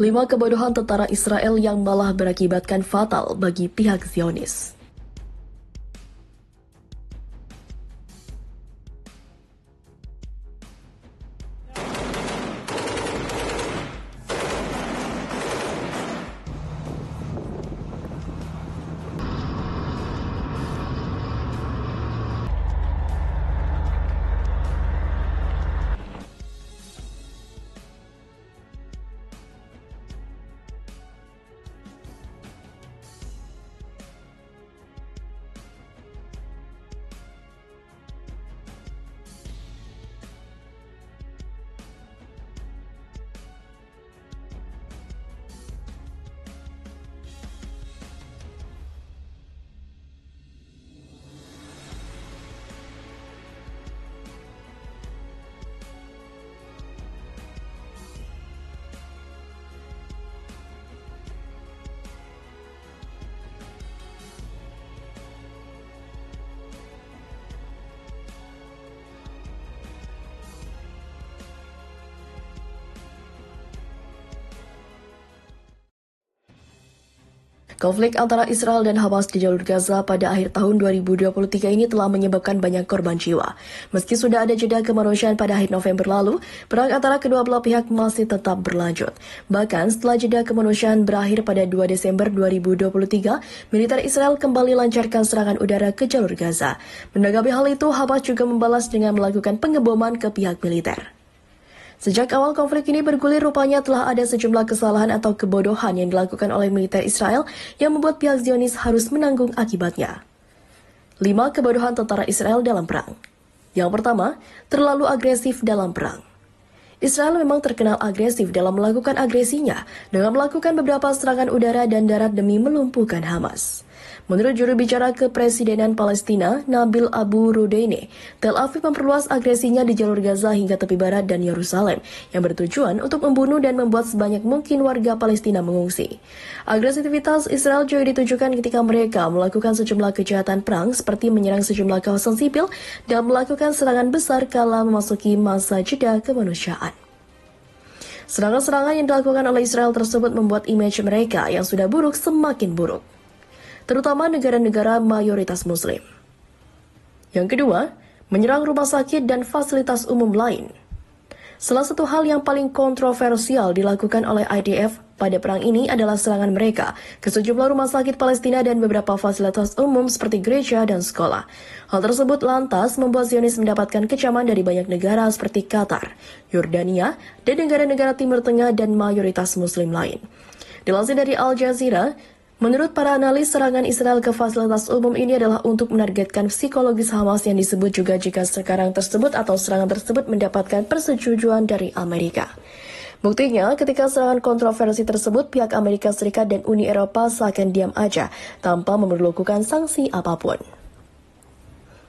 5 kebodohan tentara Israel yang malah berakibatkan fatal bagi pihak Zionis. Konflik antara Israel dan Hamas di jalur Gaza pada akhir tahun 2023 ini telah menyebabkan banyak korban jiwa. Meski sudah ada jeda kemanusiaan pada akhir November lalu, perang antara kedua belah pihak masih tetap berlanjut. Bahkan setelah jeda kemanusiaan berakhir pada 2 Desember 2023, militer Israel kembali lancarkan serangan udara ke jalur Gaza. Menanggapi hal itu, Hamas juga membalas dengan melakukan pengeboman ke pihak militer. Sejak awal konflik ini bergulir, rupanya telah ada sejumlah kesalahan atau kebodohan yang dilakukan oleh militer Israel yang membuat pihak Zionis harus menanggung akibatnya. 5 kebodohan tentara Israel dalam perang. Yang pertama, terlalu agresif dalam perang. Israel memang terkenal agresif dalam melakukan agresinya dengan melakukan beberapa serangan udara dan darat demi melumpuhkan Hamas. Menurut juru bicara Kepresidenan Palestina, Nabil Abu Rudaini, Tel Aviv memperluas agresinya di jalur Gaza hingga tepi barat dan Yerusalem, yang bertujuan untuk membunuh dan membuat sebanyak mungkin warga Palestina mengungsi. Agresivitas Israel juga ditujukan ketika mereka melakukan sejumlah kejahatan perang seperti menyerang sejumlah kawasan sipil dan melakukan serangan besar kala memasuki masa jeda kemanusiaan. Serangan-serangan yang dilakukan oleh Israel tersebut membuat image mereka yang sudah buruk semakin buruk, terutama negara-negara mayoritas Muslim. Yang kedua, menyerang rumah sakit dan fasilitas umum lain. Salah satu hal yang paling kontroversial dilakukan oleh IDF pada perang ini adalah serangan mereka ke sejumlah rumah sakit Palestina dan beberapa fasilitas umum seperti gereja dan sekolah. Hal tersebut lantas membuat Zionis mendapatkan kecaman dari banyak negara seperti Qatar, Yordania, dan negara-negara Timur Tengah dan mayoritas Muslim lain. Dilansir dari Al Jazeera, menurut para analis, serangan Israel ke fasilitas umum ini adalah untuk menargetkan psikologis Hamas yang disebut juga jika serangan tersebut mendapatkan persetujuan dari Amerika. Buktinya, ketika serangan kontroversi tersebut, pihak Amerika Serikat dan Uni Eropa seakan diam aja tanpa memperlakukan sanksi apapun.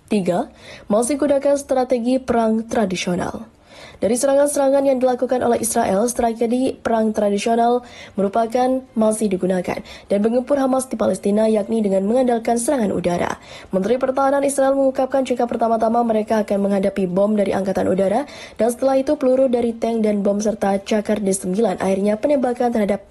3. Masih gunakan strategi perang tradisional. Dari serangan-serangan yang dilakukan oleh Israel, strategi perang tradisional masih digunakan dan mengepur Hamas di Palestina, yakni dengan mengandalkan serangan udara. Menteri Pertahanan Israel mengungkapkan jika pertama-tama mereka akan menghadapi bom dari Angkatan Udara, dan setelah itu peluru dari tank dan bom serta cakar D9, akhirnya penembakan terhadap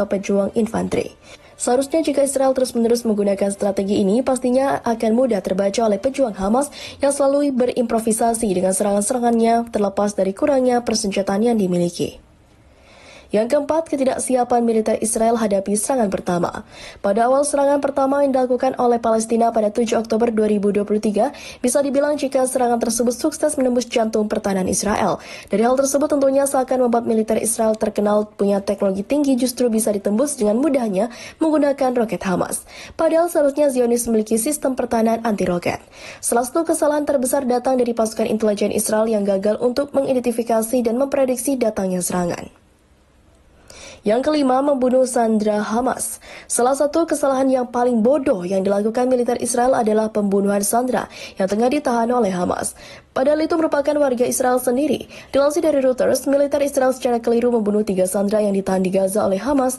pejuang infanteri. Seharusnya jika Israel terus-menerus menggunakan strategi ini, pastinya akan mudah terbaca oleh pejuang Hamas yang selalu berimprovisasi dengan serangan-serangannya terlepas dari kurangnya persenjataan yang dimiliki. Yang keempat, ketidaksiapan militer Israel hadapi serangan pertama. Pada awal serangan pertama yang dilakukan oleh Palestina pada 7 Oktober 2023, bisa dibilang jika serangan tersebut sukses menembus jantung pertahanan Israel. Dari hal tersebut tentunya seakan membuat militer Israel terkenal punya teknologi tinggi justru bisa ditembus dengan mudahnya menggunakan roket Hamas. Padahal seharusnya Zionis memiliki sistem pertahanan anti-roket. Salah satu kesalahan terbesar datang dari pasukan intelijen Israel yang gagal untuk mengidentifikasi dan memprediksi datangnya serangan. Yang kelima, membunuh sandera Hamas. Salah satu kesalahan yang paling bodoh yang dilakukan militer Israel adalah pembunuhan sandera yang tengah ditahan oleh Hamas. Padahal itu merupakan warga Israel sendiri. Dilansir dari Reuters, militer Israel secara keliru membunuh 3 sandera yang ditahan di Gaza oleh Hamas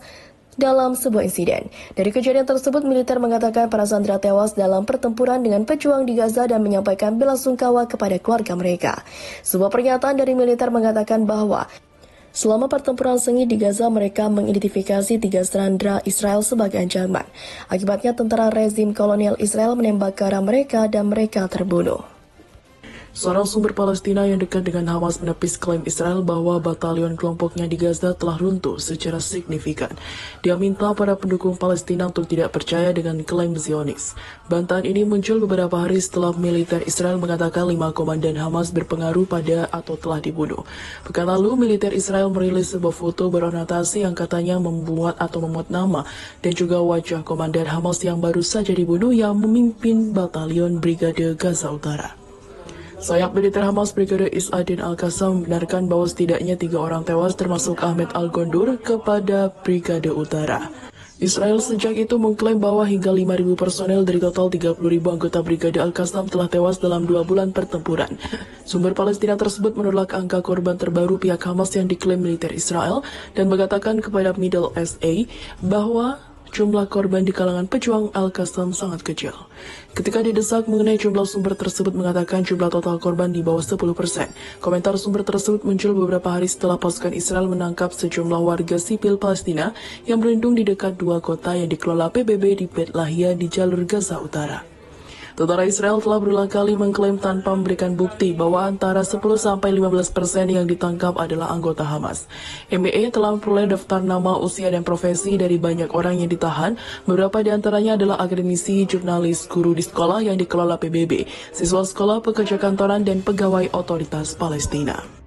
dalam sebuah insiden. Dari kejadian tersebut, militer mengatakan para sandera tewas dalam pertempuran dengan pejuang di Gaza dan menyampaikan belasungkawa kepada keluarga mereka. Sebuah pernyataan dari militer mengatakan bahwa Selama pertempuran sengit di Gaza, mereka mengidentifikasi 3 sandera Israel sebagai ancaman. Akibatnya, tentara rezim kolonial Israel menembak ke arah mereka dan mereka terbunuh. Seorang sumber Palestina yang dekat dengan Hamas menepis klaim Israel bahwa batalion kelompoknya di Gaza telah runtuh secara signifikan. Dia minta para pendukung Palestina untuk tidak percaya dengan klaim Zionis. Bantahan ini muncul beberapa hari setelah militer Israel mengatakan 5 komandan Hamas berpengaruh pada atau telah dibunuh. Pekan lalu, militer Israel merilis sebuah foto beronotasi yang katanya memuat nama dan juga wajah komandan Hamas yang baru saja dibunuh yang memimpin batalion Brigade Gaza Utara. Sayap militer Hamas Brigade Is-Adin Al-Qassam membenarkan bahwa setidaknya 3 orang tewas termasuk Ahmed Al-Gondur kepada Brigade Utara. Israel sejak itu mengklaim bahwa hingga 5.000 personel dari total 30.000 anggota Brigade Al-Qassam telah tewas dalam 2 bulan pertempuran. Sumber Palestina tersebut menolak angka korban terbaru pihak Hamas yang diklaim militer Israel dan mengatakan kepada Middle SA bahwa jumlah korban di kalangan pejuang Al-Qassam sangat kecil. Ketika didesak mengenai jumlah, sumber tersebut mengatakan jumlah total korban di bawah 10%. Komentar sumber tersebut muncul beberapa hari setelah pasukan Israel menangkap sejumlah warga sipil Palestina yang berlindung di dekat 2 kota yang dikelola PBB di Bet Lahia di jalur Gaza Utara. Tentara Israel telah berulang kali mengklaim tanpa memberikan bukti bahwa antara 10-15% yang ditangkap adalah anggota Hamas. MBA telah memperoleh daftar nama, usia, dan profesi dari banyak orang yang ditahan. Beberapa di antaranya adalah akademisi, jurnalis, guru di sekolah yang dikelola PBB, siswa sekolah, pekerja kantoran, dan pegawai otoritas Palestina.